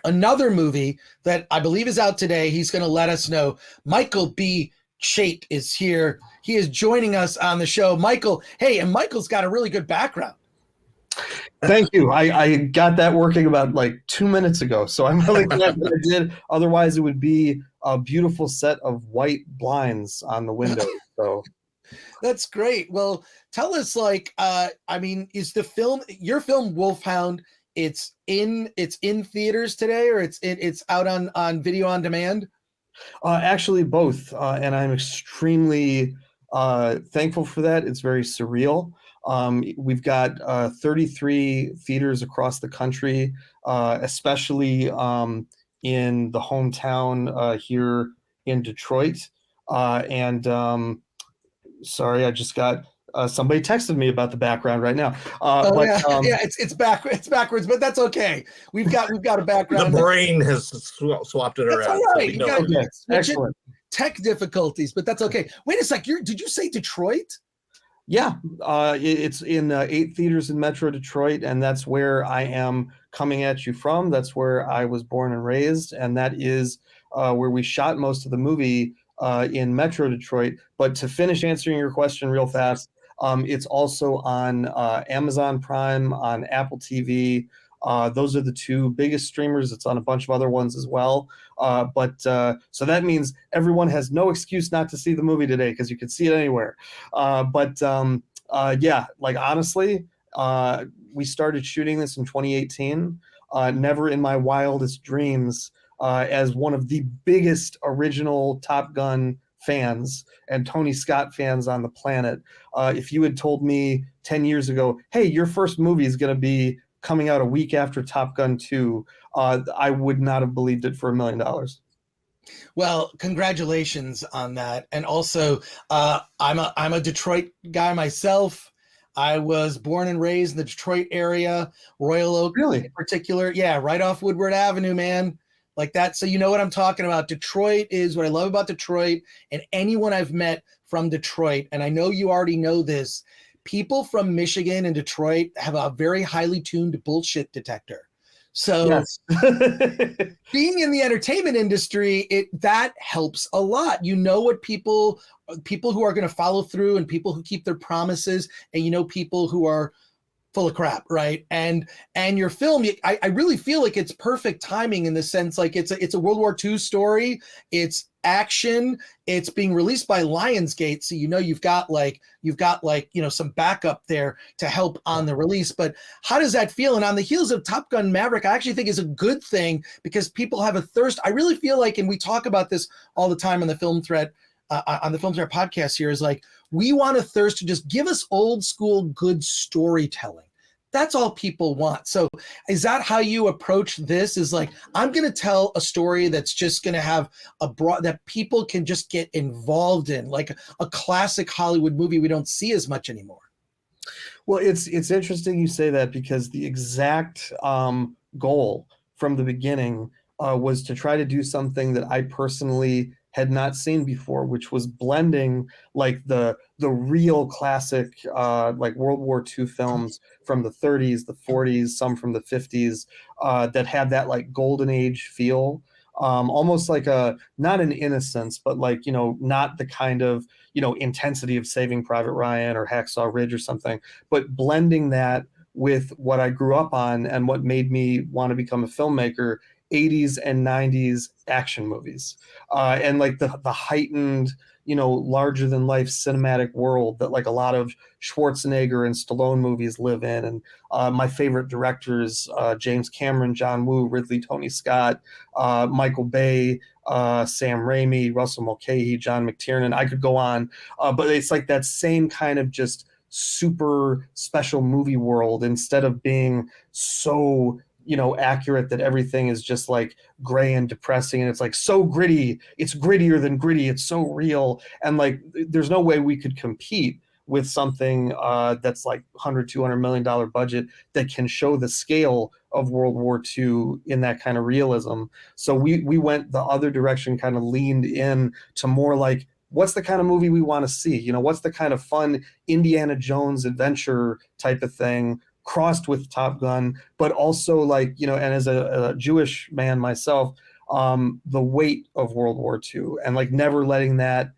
another movie that I believe is out today. He's going to let us know. Michael B. CHAIT is here. He is joining us on the show. Michael, hey, and Michael's got a really good background. Thank you. I got that working about like 2 minutes ago, so I'm really glad that I did. Otherwise, it would be a beautiful set of white blinds on the window. So that's great. Well, tell us, like, is the film, your film Wolfhound, it's in theaters today, or it's out on video on demand? Actually, both, and I'm extremely thankful for that. It's very surreal. We've got 33 theaters across the country, especially in the hometown here in Detroit. Sorry, I just got somebody texted me about the background right now. It's backwards, but that's okay. We've got a background. The brain has swapped it around. All right. Okay. Excellent. Tech difficulties, but that's okay. Wait a sec. Did you say Detroit? Yeah, it's in 8 theaters in Metro Detroit, and that's where I am coming at you from. That's where I was born and raised, and that is where we shot most of the movie in Metro Detroit. But to finish answering your question real fast, it's also on Amazon Prime, on Apple TV. Those are the 2 biggest streamers. It's on a bunch of other ones as well. So that means everyone has no excuse not to see the movie today because you can see it anywhere. Like honestly, we started shooting this in 2018. Never in my wildest dreams, as one of the biggest original Top Gun fans and Tony Scott fans on the planet, if you had told me 10 years ago, hey, your first movie is going to be coming out a week after Top Gun 2, I would not have believed it for $1 million. Well, congratulations on that. And also, I'm a Detroit guy myself. I was born and raised in the Detroit area, Royal Oak in particular. Yeah, right off Woodward Avenue, man. Like that. So you know what I'm talking about. Detroit is what I love about Detroit, and anyone I've met from Detroit, and I know you already know this, people from Michigan and Detroit have a very highly tuned bullshit detector. So yes. Being in the entertainment industry, that helps a lot. You know what people who are going to follow through and people who keep their promises, and you know people who are full of crap, right? And your film, I really feel like it's perfect timing in the sense like it's a World War II story. It's action. It's being released by Lionsgate, so you know you've got some backup there to help on the release. But how does that feel? And on the heels of Top Gun Maverick, I actually think is a good thing because people have a thirst. I really feel like, and we talk about this all the time on the Film Threat. On the Film Threat podcast here is like, we want a thirst to just give us old school good storytelling. That's all people want. So is that how you approach this? Is like, I'm going to tell a story that's just going to have that people can just get involved in, like a classic Hollywood movie we don't see as much anymore. Well, it's interesting you say that because the exact goal from the beginning was to try to do something that I personally had not seen before, which was blending like the real classic like World War II films from the 30s, the 40s, some from the 50s that had that like golden age feel, almost like not an Innocence, but like, not the kind of, intensity of Saving Private Ryan or Hacksaw Ridge or something, but blending that with what I grew up on and what made me want to become a filmmaker, 80s and 90s action movies, and like the heightened, larger than life cinematic world that like a lot of Schwarzenegger and Stallone movies live in. And my favorite directors, James Cameron, John Woo, Ridley, Tony Scott, Michael Bay, Sam Raimi, Russell Mulcahy, John McTiernan. I could go on, but it's like that same kind of just super special movie world instead of being so accurate that everything is just like gray and depressing, and it's like so gritty, it's grittier than gritty, it's so real, and like there's no way we could compete with something that's like $100-200 million budget that can show the scale of World War II in that kind of realism. So we went the other direction, kind of leaned in to more like, what's the kind of movie we want to see? What's the kind of fun Indiana Jones adventure type of thing crossed with Top Gun, but also like, you know, and as a Jewish man myself, the weight of World War II and like never letting that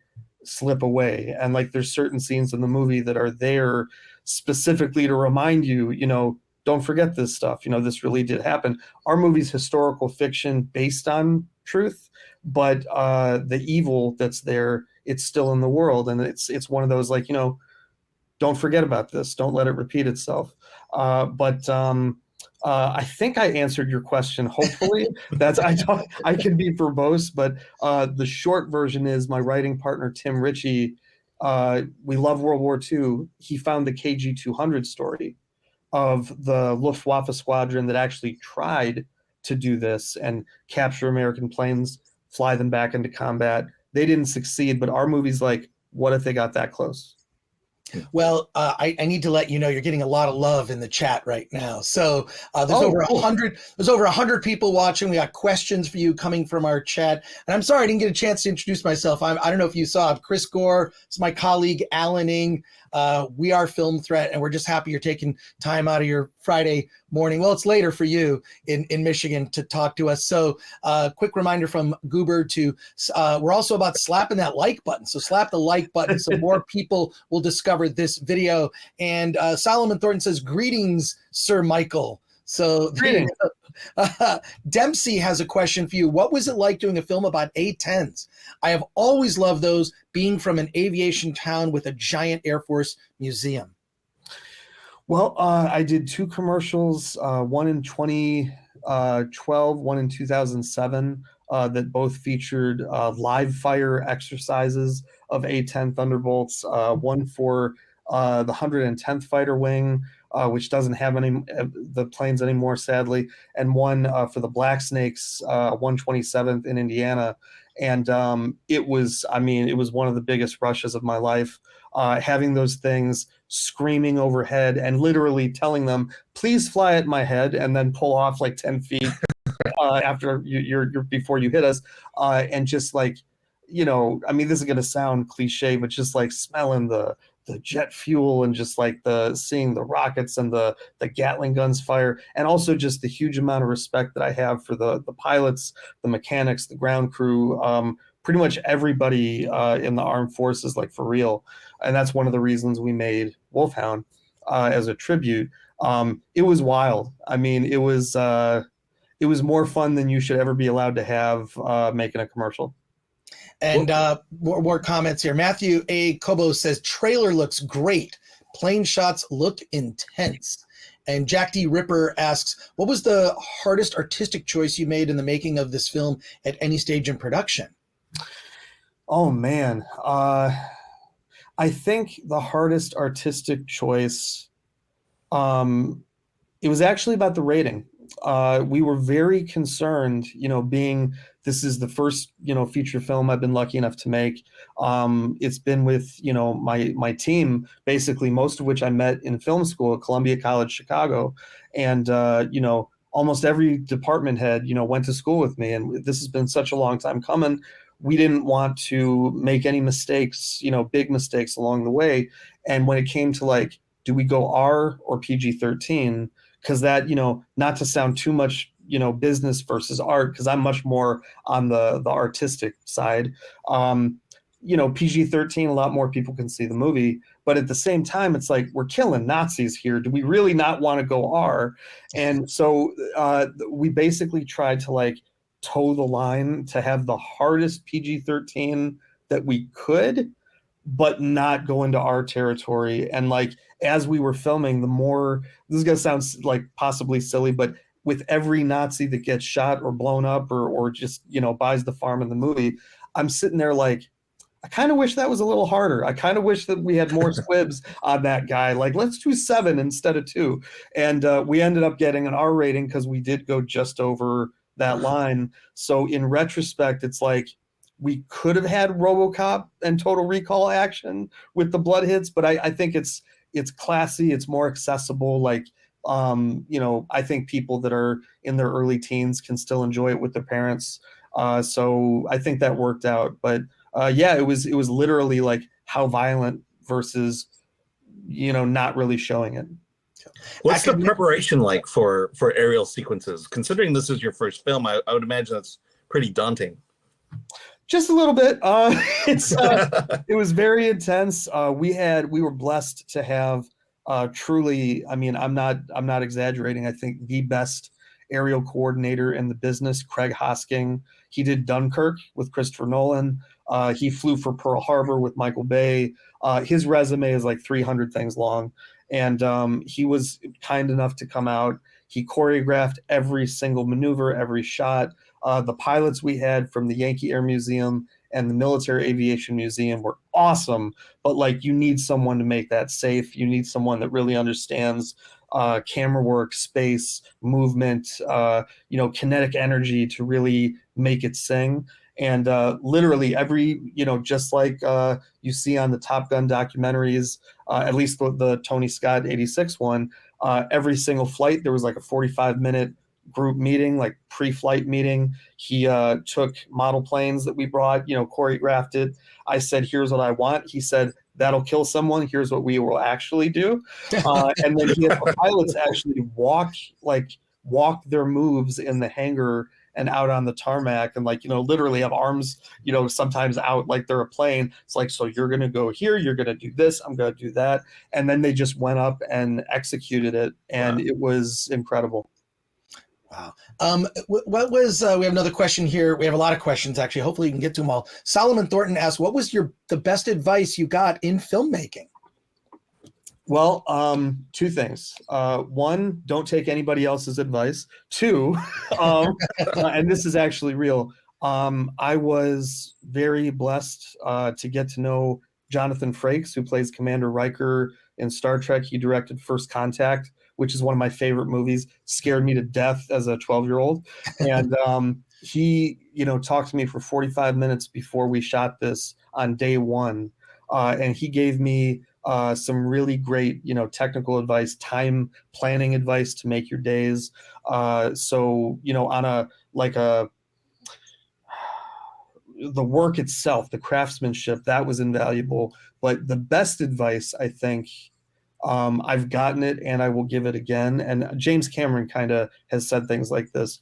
slip away. And like there's certain scenes in the movie that are there specifically to remind you, you know, don't forget this stuff. You know, this really did happen. Our movie's historical fiction based on truth, but the evil that's there, it's still in the world. And it's one of those like, you know, don't forget about this. Don't let it repeat itself. I think I answered your question. Hopefully, I can be verbose, but the short version is my writing partner Tim Ritchie. We love World War II. He found the KG 200 story of the Luftwaffe squadron that actually tried to do this and capture American planes, fly them back into combat. They didn't succeed, but our movie's like, what if they got that close? Well, I need to let you know you're getting a lot of love in the chat right now. So there's over 100. There's over 100 people watching. We got questions for you coming from our chat. And I'm sorry I didn't get a chance to introduce myself. I don't know if you saw. I'm Chris Gore. It's my colleague Alan Ng. We are Film Threat, and we're just happy you're taking time out of your Friday morning. Well, it's later for you in Michigan to talk to us. So quick reminder from Goober to we're also about slapping that like button. So slap the like button so more people will discover this video. And Solomon Thornton says, greetings, Sir Michael. So Greetings. Dempsey has a question for you. What was it like doing a film about A-10s? I have always loved those, being from an aviation town with a giant Air Force museum. Well, I did two commercials, one in 2012, one in 2007, that both featured live fire exercises of A-10 Thunderbolts, one for the 110th Fighter Wing, which doesn't have any the planes anymore, sadly, and one for the Black Snakes, 127th in Indiana. And it was one of the biggest rushes of my life, having those things screaming overhead and literally telling them, please fly at my head, and then pull off like 10 feet after you're before you hit us. And just like, you know, I mean, this is going to sound cliche, but just like smelling the jet fuel and just like seeing the rockets and the Gatling guns fire, and also just the huge amount of respect that I have for the pilots, the mechanics, the ground crew, pretty much everybody in the armed forces, like for real. And that's one of the reasons we made Wolfhound as a tribute. It was wild. I mean, it was more fun than you should ever be allowed to have making a commercial. And more comments here. Matthew A. Kobo says, trailer looks great. Plane shots look intense. And Jack D. Ripper asks, what was the hardest artistic choice you made in the making of this film at any stage in production? Oh, man. I think the hardest artistic choice, it was actually about the rating. We were very concerned, you know, this is the first, you know, feature film I've been lucky enough to make. It's been with, you know, my team, basically, most of which I met in film school at Columbia College, Chicago. And, you know, almost every department head, you know, went to school with me. And this has been such a long time coming. We didn't want to make any mistakes, you know, big mistakes along the way. And when it came to like, do we go R or PG-13? Because that, you know, not to sound too much, you know, business versus art, because I'm much more on the artistic side. You know, PG-13, a lot more people can see the movie, but at the same time, it's like, we're killing Nazis here. Do we really not want to go R? And so we basically tried to like toe the line to have the hardest PG-13 that we could, but not go into our territory. And like, as we were filming, the more, this is going to sound like possibly silly, but with every Nazi that gets shot or blown up or just, you know, buys the farm in the movie, I'm sitting there like, I kind of wish that was a little harder. I kind of wish that we had more squibs on that guy. Like, let's do 7 instead of 2. And we ended up getting an R rating because we did go just over that line. So in retrospect, it's like, we could have had RoboCop and Total Recall action with the blood hits, but I think it's classy. It's more accessible. Like, you know, I think people that are in their early teens can still enjoy it with their parents. So I think that worked out. But yeah, it was literally like how violent versus, you know, not really showing it. What's the Academic- preparation like for aerial sequences? Considering this is your first film, I would imagine that's pretty daunting. Just a little bit. It was very intense. We were blessed to have truly, I mean, I'm not exaggerating. I think the best aerial coordinator in the business, Craig Hosking. He did Dunkirk with Christopher Nolan. He flew for Pearl Harbor with Michael Bay. His resume is like 300 things long. And he was kind enough to come out. He choreographed every single maneuver, every shot. The pilots we had from the Yankee Air Museum and the Military Aviation Museum were awesome, but like you need someone to make that safe. You need someone that really understands camera work, space, movement, kinetic energy to really make it sing. And literally every, just like you see on the Top Gun documentaries, at least the Tony Scott 86 one, every single flight, there was like a 45-minute group meeting, like pre-flight meeting. He took model planes that we brought, choreographed it. I said, here's what I want. He said, that'll kill someone. Here's what we will actually do. And then he had the pilots actually walk their moves in the hangar and out on the tarmac and literally have arms, sometimes out like they're a plane. It's like, so you're going to go here, you're going to do this, I'm going to do that. And then they just went up and executed it. And It was incredible. Wow. What was, we have another question here. We have a lot of questions, actually. Hopefully you can get to them all. Solomon Thornton asked, what was the best advice you got in filmmaking? Well, two things. One, don't take anybody else's advice. Two, and this is actually real. I was very blessed to get to know Jonathan Frakes, who plays Commander Riker in Star Trek. He directed First Contact, which is one of my favorite movies. Scared me to death as a 12-year-old. And he, talked to me for 45 minutes before we shot this on day one. And he gave me some really great, technical advice, time planning advice to make your days. So, on the work itself, the craftsmanship, that was invaluable. But the best advice, I think, I've gotten it and I will give it again. And James Cameron kind of has said things like this.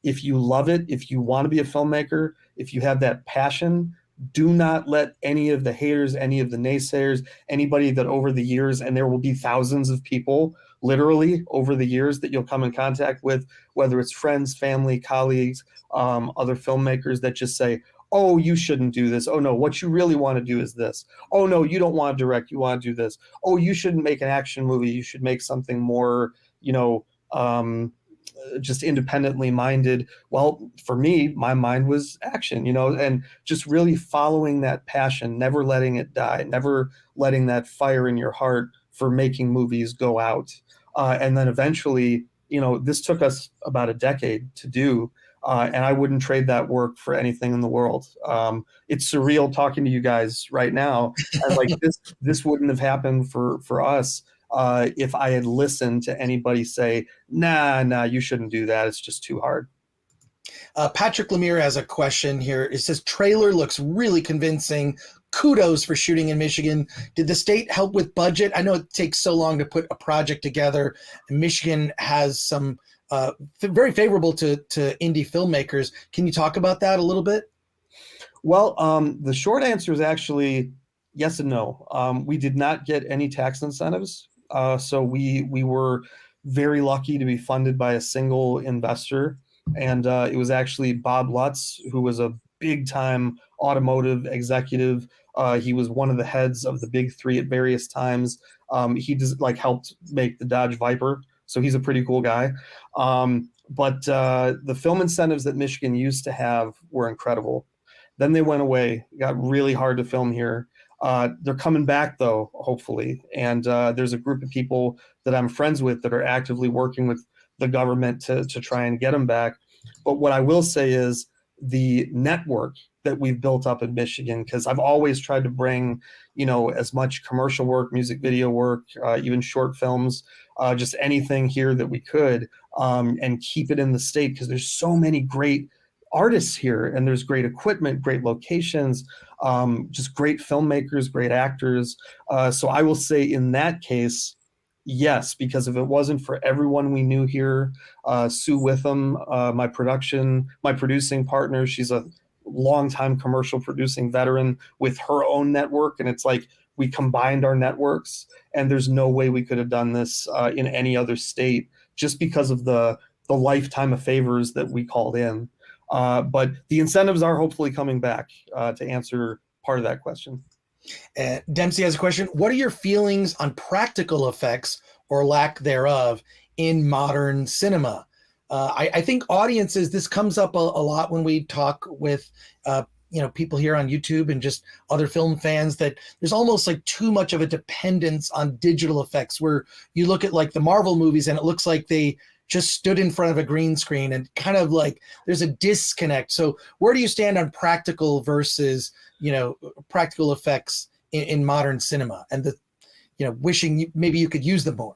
If you love it, if you want to be a filmmaker, if you have that passion, do not let any of the haters, any of the naysayers, anybody that over the years, and there will be thousands of people literally over the years that you'll come in contact with, whether it's friends, family, colleagues, other filmmakers that just say, oh, you shouldn't do this. Oh, no, what you really want to do is this. Oh, no, you don't want to direct. You want to do this. Oh, you shouldn't make an action movie. You should make something more, just independently minded. Well, for me, my mind was action, and just really following that passion, never letting it die, never letting that fire in your heart for making movies go out. And then eventually, this took us about a decade to do. And I wouldn't trade that work for anything in the world. It's surreal talking to you guys right now. And like this wouldn't have happened for us if I had listened to anybody say, nah, you shouldn't do that. It's just too hard. Patrick Lemire has a question here. It says, trailer looks really convincing. Kudos for shooting in Michigan. Did the state help with budget? I know it takes so long to put a project together. Michigan has some very favorable to indie filmmakers. Can you talk about that a little bit? Well, the short answer is actually yes and no. We did not get any tax incentives. So we were very lucky to be funded by a single investor. And it was actually Bob Lutz, who was a big time automotive executive. He was one of the heads of the big three at various times. He just helped make the Dodge Viper. So he's a pretty cool guy. But the film incentives that Michigan used to have were incredible. Then they went away. It got really hard to film here. They're coming back, though, hopefully. And there's a group of people that I'm friends with that are actively working with the government to try and get them back. But what I will say is the network that we've built up in Michigan, because I've always tried to bring, as much commercial work, music video work, even short films, just anything here that we could, and keep it in the state, because there's so many great artists here, and there's great equipment, great locations, just great filmmakers, great actors. So I will say in that case, Yes, because if it wasn't for everyone we knew here, Sue Witham, my producing partner, she's a longtime commercial producing veteran with her own network, and it's like we combined our networks, and there's no way we could have done this in any other state just because of the lifetime of favors that we called in. But the incentives are hopefully coming back to answer part of that question. Dempsey has a question. What are your feelings on practical effects or lack thereof in modern cinema? I think audiences, this comes up a lot when we talk with people here on YouTube and just other film fans, that there's almost like too much of a dependence on digital effects, where you look at like the Marvel movies and it looks like they just stood in front of a green screen, and kind of like there's a disconnect. So where do you stand on practical versus, practical effects in modern cinema, and wishing maybe you could use them more?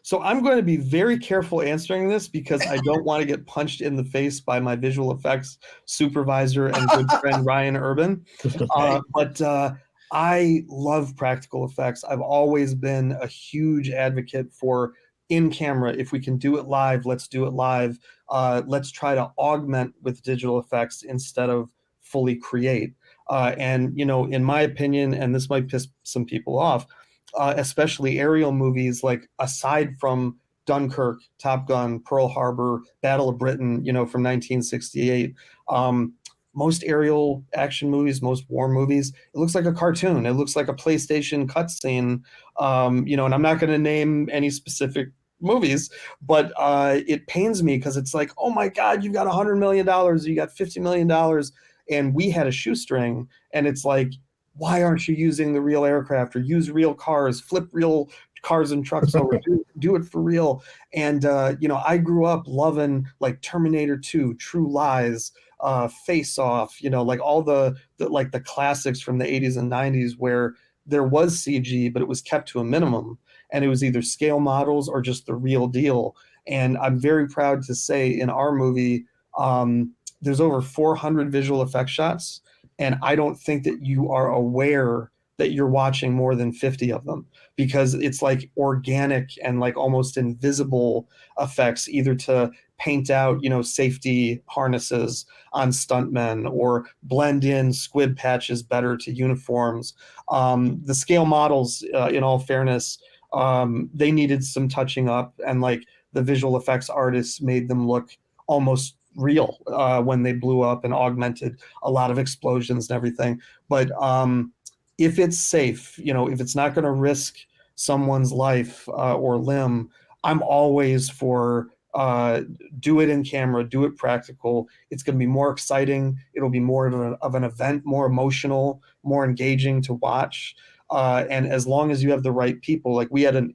So I'm going to be very careful answering this because I don't want to get punched in the face by my visual effects supervisor and good friend Ryan Urban. But I love practical effects. I've always been a huge advocate for in camera. If we can do it live, let's do it live. Let's try to augment with digital effects instead of fully create. And in my opinion, and this might piss some people off, especially aerial movies, like aside from Dunkirk, Top Gun, Pearl Harbor, Battle of Britain, from 1968, most aerial action movies, most war movies, it looks like a cartoon. It looks like a PlayStation cutscene, and I'm not going to name any specific movies, but it pains me because it's like, oh my God, you've got $100 million, you got $50 million, and we had a shoestring, and it's like, why aren't you using the real aircraft, or use real cars, flip real cars and trucks over, do it for real? And, I grew up loving like Terminator 2, True Lies, Face Off, like all the classics from the 80s and 90s where there was CG, but it was kept to a minimum. And it was either scale models or just the real deal. And I'm very proud to say in our movie, there's over 400 visual effects shots. And I don't think that you are aware that you're watching more than 50 of them, because it's like organic and like almost invisible effects, either to paint out, safety harnesses on stuntmen or blend in squib patches better to uniforms. The scale models, in all fairness, they needed some touching up, and like the visual effects artists made them look almost real when they blew up and augmented a lot of explosions and everything. But if it's safe, if it's not going to risk someone's life or limb, I'm always for do it in camera, do it practical. It's going to be more exciting. It'll be more of an event, more emotional, more engaging to watch. And as long as you have the right people, like we had an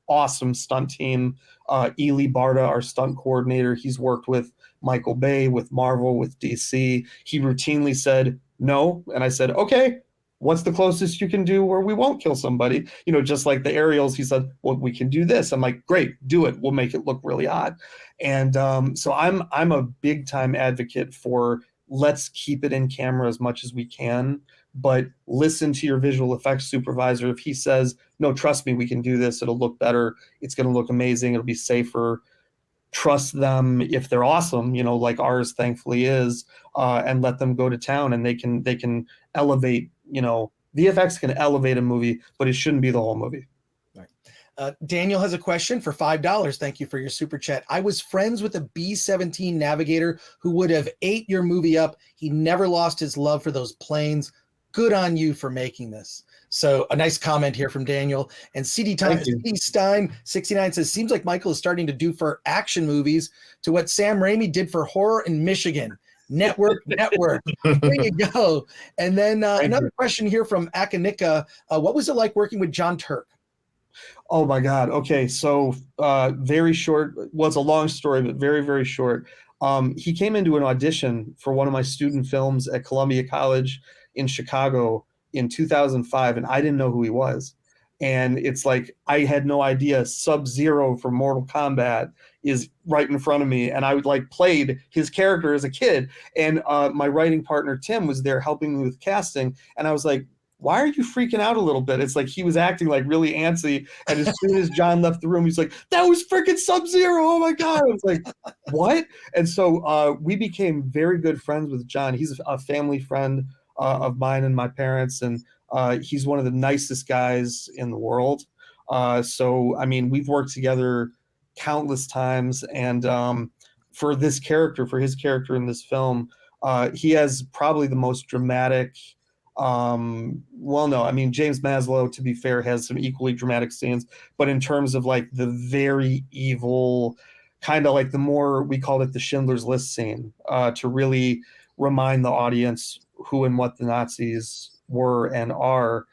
awesome stunt team. Ely Barta, our stunt coordinator, he's worked with Michael Bay, with Marvel, with DC. He routinely said no, and I said, okay, what's the closest you can do where we won't kill somebody? Just like the aerials, he said, well, we can do this. I'm like, great, do it. We'll make it look really odd. And so I'm a big time advocate for let's keep it in camera as much as we can, but listen to your visual effects supervisor. If he says, no, trust me, we can do this, it'll look better, it's going to look amazing, it'll be safer, trust them. If they're awesome, like ours thankfully is, and let them go to town, and they can elevate, VFX can elevate a movie, but it shouldn't be the whole movie. Daniel has a question for $5. Thank you for your super chat. I was friends with a B-17 navigator who would have ate your movie up. He never lost his love for those planes. Good on you for making this. So a nice comment here from Daniel. And CD Stein 69 says, seems like Michael is starting to do for action movies to what Sam Raimi did for horror in Michigan. Network. There you go. And then another question here from Akanika. What was it like working with John Turk? Oh my God. Okay. So very short, well, it's a long story, but very, very short. He came into an audition for one of my student films at Columbia College in Chicago in 2005, and I didn't know who he was. And it's like, I had no idea Sub-Zero from Mortal Kombat is right in front of me. And I would like played his character as a kid. And my writing partner, Tim, was there helping me with casting. And I was like, why are you freaking out a little bit? It's like he was acting like really antsy. And as soon as John left the room, he's like, that was freaking Sub-Zero. Oh my God. I was like, what? And so we became very good friends with John. He's a family friend of mine and my parents. And he's one of the nicest guys in the world. So, I mean, we've worked together countless times. And for his character in this film, he has probably the most dramatic, well, no, I mean, James Maslow, to be fair, has some equally dramatic scenes, but in terms of like the very evil, kind of like the more, we called it the Schindler's List scene, to really remind the audience who and what the Nazis were and are.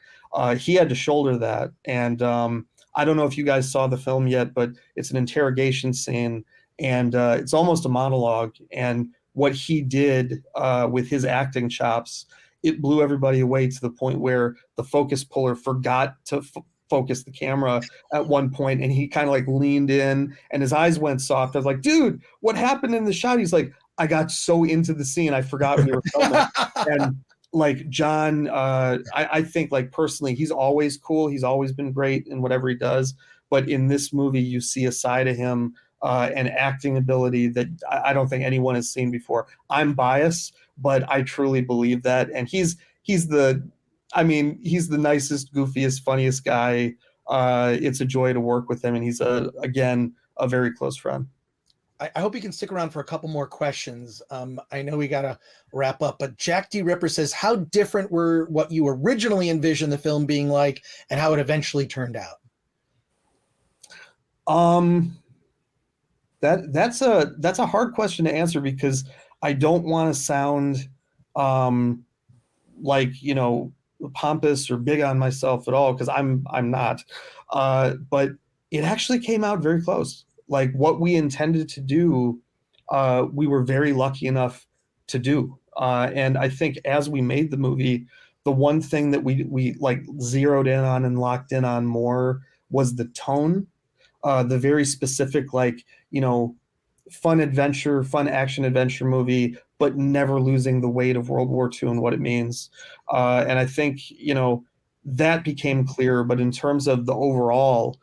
He had to shoulder that. And I don't know if you guys saw the film yet, but it's an interrogation scene, and it's almost a monologue. And what he did with his acting chops, it blew everybody away to the point where the focus puller forgot to focus the camera at one point, and he kind of like leaned in and his eyes went soft. I was like, dude, what happened in the shot? He's like, I got so into the scene, I forgot we were filming. And like John, I think like personally, he's always cool. He's always been great in whatever he does. But in this movie, you see a side of him, an acting ability that I don't think anyone has seen before. I'm biased, but I truly believe that. And he's the nicest, goofiest, funniest guy. It's a joy to work with him. And he's again, a very close friend. I hope you can stick around for a couple more questions. I know we got to wrap up, but Jack D. Ripper says, how different were what you originally envisioned the film being like and how it eventually turned out? That's a hard question to answer, because I don't want to sound like, you know, pompous or big on myself at all, because I'm not. But it actually came out very close. Like what we intended to do, we were very lucky enough to do. And I think as we made the movie, the one thing that we like zeroed in on and locked in on more was the tone, the very specific, like, you know, fun action adventure movie, but never losing the weight of World War II and what it means. And I think, you know, that became clear. But in terms of the overall,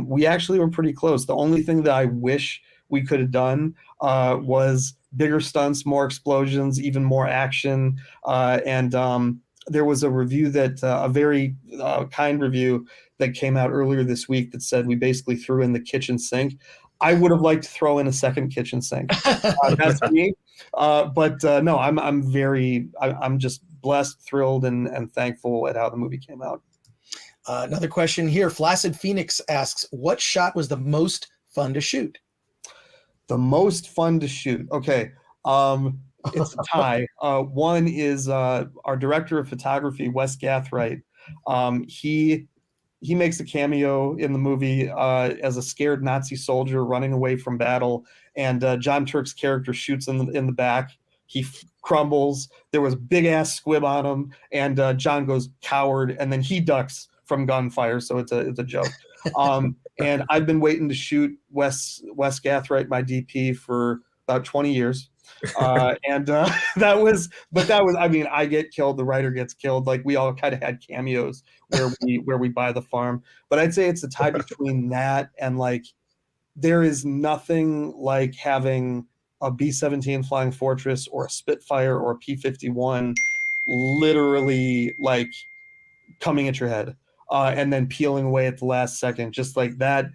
we actually were pretty close. The only thing that I wish we could have done was bigger stunts, more explosions, even more action. And there was a review that, a very kind review that came out earlier this week that said we basically threw in the kitchen sink. I would have liked to throw in a second kitchen sink. That's me. But no, I'm just blessed, thrilled, and thankful at how the movie came out. Another question here. Flaccid Phoenix asks, what shot was the most fun to shoot? The most fun to shoot. Okay. It's a tie. One is our director of photography, Wes Gathright. He makes a cameo in the movie as a scared Nazi soldier running away from battle, and John Turk's character shoots in the back. He crumbles. There was big ass squib on him, and John goes coward, and then he ducks from gunfire. So it's a joke. And I've been waiting to shoot Wes Gathright, my DP, for about 20 years. That was, I mean, I get killed, the writer gets killed. Like we all kind of had cameos where we buy the farm. But I'd say it's a tie between that and like, there is nothing like having a B-17 Flying Fortress or a Spitfire or a P-51 literally like coming at your head and then peeling away at the last second, just like that.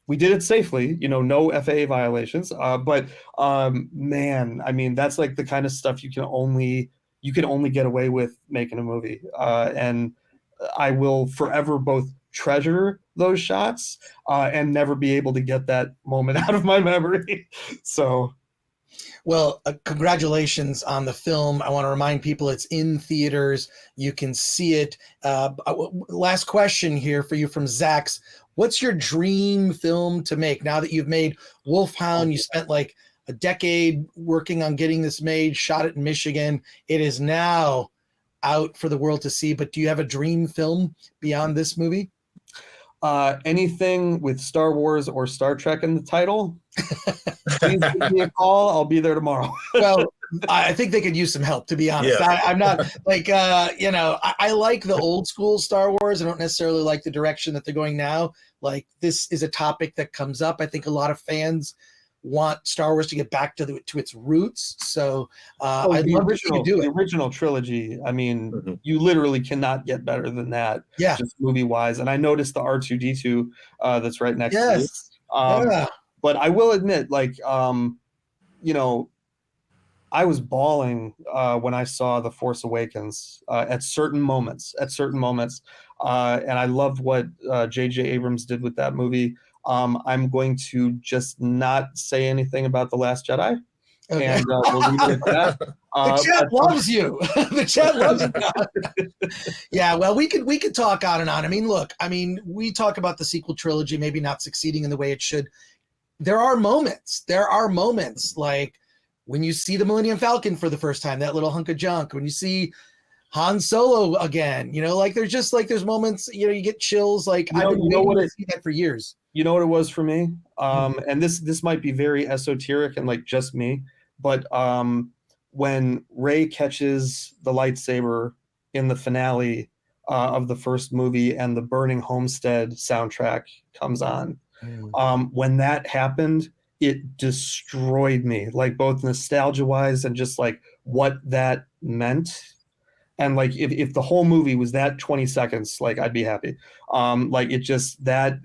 We did it safely, you know, no FAA violations. But man, I mean, that's like the kind of stuff you can only get away with making a movie. And I will forever both treasure those shots and never be able to get that moment out of my memory. So. Well, congratulations on the film. I want to remind people it's in theaters. You can see it. Last question here for you from Zach's. What's your dream film to make? Now that you've made Wolfhound, you spent like a decade working on getting this made, shot it in Michigan. It is now out for the world to see, but do you have a dream film beyond this movie? Anything with Star Wars or Star Trek in the title, please give me a call. I'll be there tomorrow. Well, I think they could use some help, to be honest. Yeah. I'm not like, I like the old school Star Wars. I don't necessarily like the direction that they're going now. Like, this is a topic that comes up. I think a lot of fans want Star Wars to get back to its roots. So I'd love to see you do it. The original trilogy, I mean, you literally cannot get better than that, just movie-wise. And I noticed the R2-D2 that's right next to it. But I will admit, like, I was bawling when I saw The Force Awakens at certain moments. And I loved what J.J. Abrams did with that movie. I'm going to just not say anything about The Last Jedi. Okay. And we'll leave it at that. The chat loves you. The chat loves you. Yeah, well, we could talk on and on. I mean, look, we talk about the sequel trilogy maybe not succeeding in the way it should. There are moments like when you see the Millennium Falcon for the first time, that little hunk of junk, when you see Han Solo again, like there's moments, you get chills. Like, I've been waiting to see that for years. You know what it was for me? And this might be very esoteric and like just me, but when Rey catches the lightsaber in the finale of the first movie and the Burning Homestead soundtrack comes on, when that happened, it destroyed me, like both nostalgia-wise and just like what that meant. And like if the whole movie was that 20 seconds, like I'd be happy. Like it just that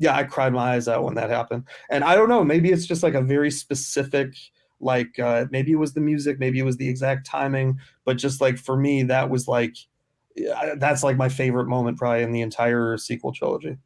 I cried my eyes out when that happened. And I don't know, maybe it's just like a very specific, like maybe it was the music, maybe it was the exact timing, but just like for me, that was like that's like my favorite moment probably in the entire sequel trilogy.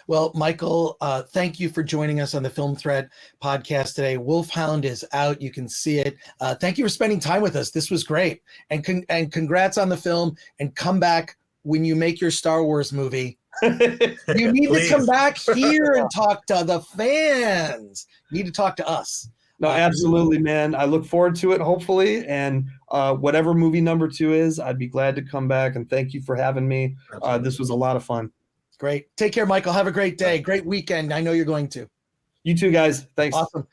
Well, Michael, thank you for joining us on the Film Threat podcast today. Wolfhound is out. You can see it. Thank you for spending time with us. This was great. And congrats on the film. And come back when you make your Star Wars movie. You need to come back here and talk to the fans. You need to talk to us. No, absolutely, man. I look forward to it, hopefully. And whatever movie number 2 is, I'd be glad to come back. And thank you for having me. This was a lot of fun. Great. Take care, Michael. Have a great day. Great weekend. I know you're going to. You too, guys. Thanks. Awesome.